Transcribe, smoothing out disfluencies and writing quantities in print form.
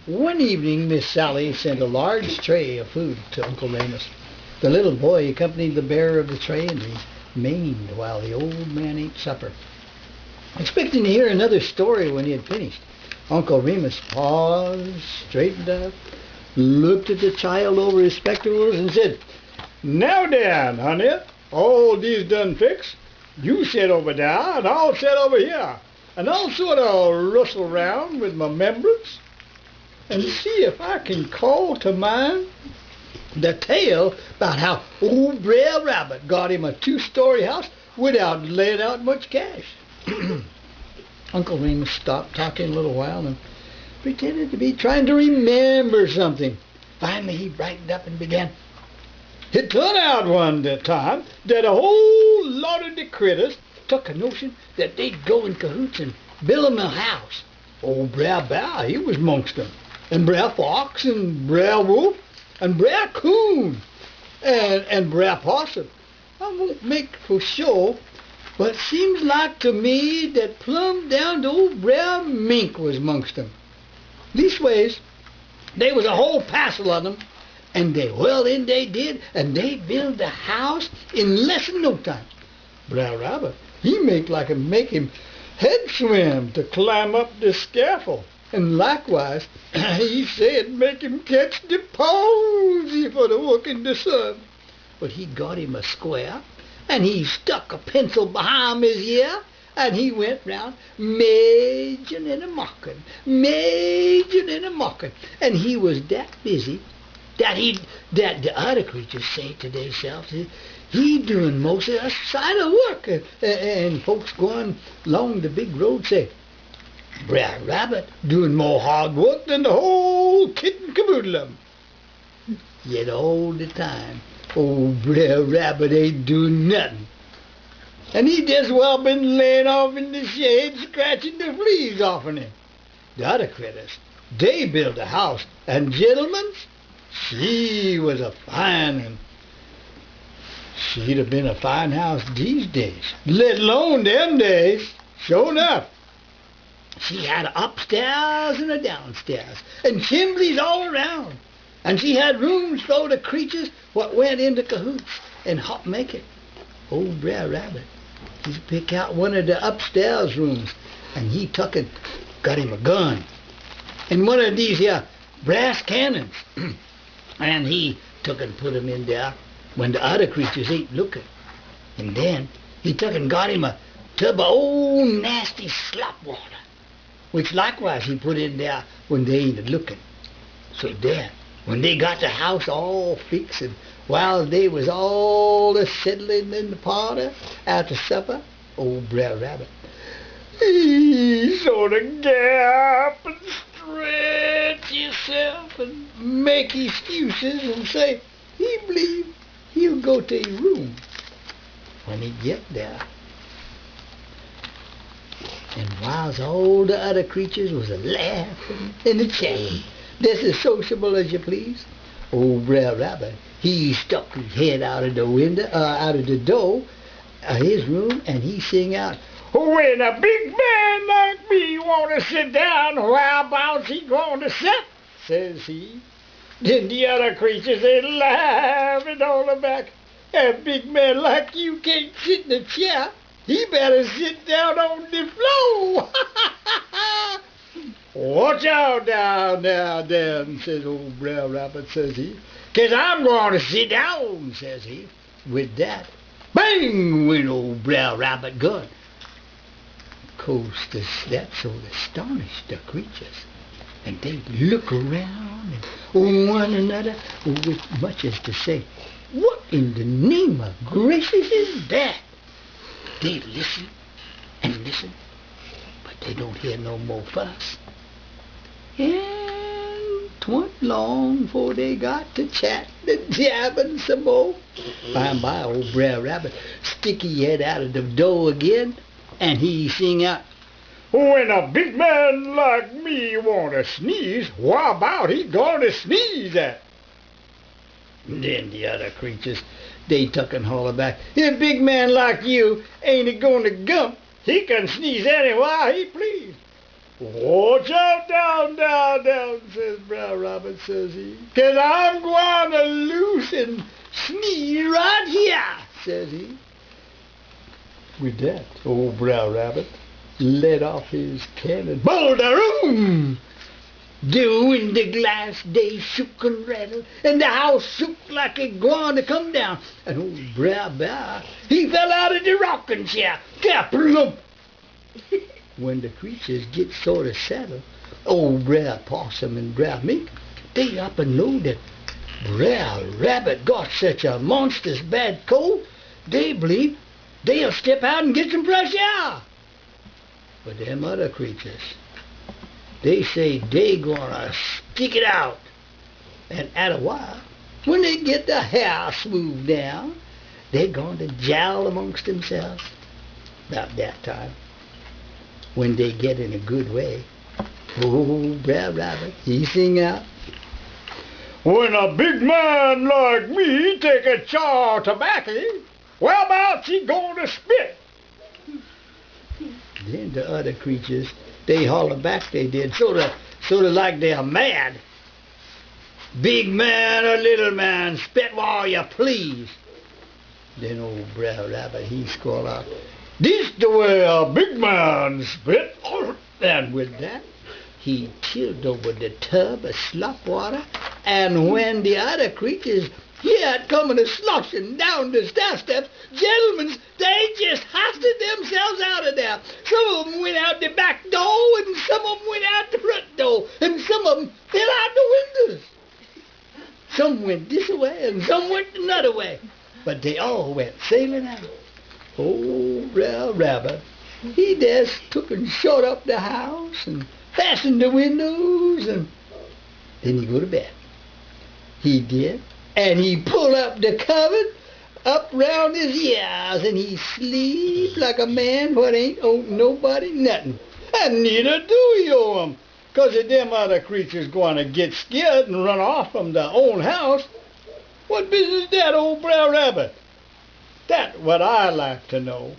One evening Miss Sally sent a large tray of food to Uncle Remus. The little boy accompanied the bearer of the tray and remained while the old man ate supper. Expecting to hear another story when he had finished, Uncle Remus paused, straightened up, looked at the child over his spectacles and said, "Now then, honey, all these done fixed. You sit over there and I'll sit over here. And I'll sort of rustle round with my members and see if I can call to mind the tale about how old Brer Rabbit got him a two-story house without laying out much cash." Uncle Remus stopped talking a little while and pretended to be trying to remember something. Finally he brightened up and began. "It turned out one time that a whole lot of the critters took a notion that they'd go in cahoots and build 'em a house. Old Brer Bear, he was amongst them, and Brer Fox, and Brer Wolf, and Brer Coon, and Brer Possum. I won't make for sure, but seems like to me that plumb down to old Brer Mink was amongst them. Leastways, they was a whole passel of them, and they did, and they built the house in less than no time. Brer Rabbit, he make him head swim to climb up the scaffold, and likewise he said make him catch the palsy for the work in the sun. But he got him a square, and he stuck a pencil behind his ear, and he went round making and a-mocking, and he was that busy that the other creatures say to themselves, he doing most of the side of work, and folks going along the big road say, Brer Rabbit doing more hard work than the whole kit and caboodle of 'em. Yet all the time, old Brer Rabbit ain't doing nothing, and he just well been laying off in the shade scratching the fleas off of him. The other critters, they built a house, and gentlemen, she was a fine one. She'd have been a fine house these days, let alone them days. Sure enough, she had a upstairs and a downstairs, and chimneys all around, and she had rooms for the creatures what went into cahoots and helped make it. Old Brer Rabbit, he picked out one of the upstairs rooms, and he took and got him a gun and one of these here brass cannons, and he took and put 'em in there when the other creatures ain't looking. And then he took and got him a tub of old nasty slop water, which likewise he put in there when they ain't looking. So then, when they got the house all fixed, and while they was all a-settling in the parlor after supper, old Brer Rabbit, he sort of gap and stretch himself and make excuses and say he believe he'll go to his room when he get there. And whilst all the other creatures was a-laughing and a-chatting, just as sociable as you please, old Brer Rabbit, he stuck his head out of the window, out of the door of his room, and he sing out, "When a big man like me want to sit down, whereabouts he going to sit?" says he. Then the other creatures, they laughing all the back. "A big man like you can't sit in a chair. He better sit down on the floor." "Watch out down there then," says old Brer Rabbit, says he, "'cause I'm going to sit down," says he. With that, bang went old Brer Rabbit gun. Of course, that sort of astonished the creatures, and they look around and one another with much as to say, "What in the name of gracious is that?" They listen and listen, but they don't hear no more fuss. And 'twa'n't long before they got to chatting and jabbing some more. By and by, old Brer Rabbit stick his head out of the door again, and he sing out, "When a big man like me want to sneeze, why about he going to sneeze at?" Then the other creatures, they tuck and holler back, "If a big man like you ain't a-going to gump, he can sneeze anywhere he please." "Watch out down, says Rabbit, says he, 'cause I'm going to loose and sneeze right here, says he. With that, old Brer Rabbit let off his cannon. Boulder-oom! The window glass, they shook and rattled, and the house shook like it going to come down. And old Brer Bear, he fell out of the rocking chair. Kaplump! When the creatures get sort of settled, old Brer Possum and Brer Mink, they up and know that Brer Rabbit got such a monstrous bad cold, they believe they'll step out and get some fresh air. But them other creatures, they say they gonna stick it out. And at a while, when they get the hair smoothed down, they're going to jowl amongst themselves. About that time, when they get in a good way, old Brer Rabbit, he sing out, "When a big man like me take a chaw of tobacco, whereabouts he gonna spit?" Then the other creatures, they holler back, they did, sort of like they're mad. "Big man or little man, spit while you please." Then old Brer Rabbit, he squall out, "This the way a big man spit." And with that, he tilled over the tub of slop water, and when the other creatures hear it coming a-sloshing down the stair steps, gentlemen, they just hoisted themselves out of there. Some of them went out the back door, and some of them went out the front door, and some of them fell out the windows. Some went this way, and some went another way, but they all went sailing out. Old Brer Rabbit, he just took and shut up the house, and fastened the windows, and then he go to bed. He did. And he pull up the cover up round his ears, and he sleep like a man what ain't owe nobody nothing. And neither do you owe him, 'cause if them other creatures going to get scared and run off from their own house, what business that, old Brer Rabbit? That's what I like to know.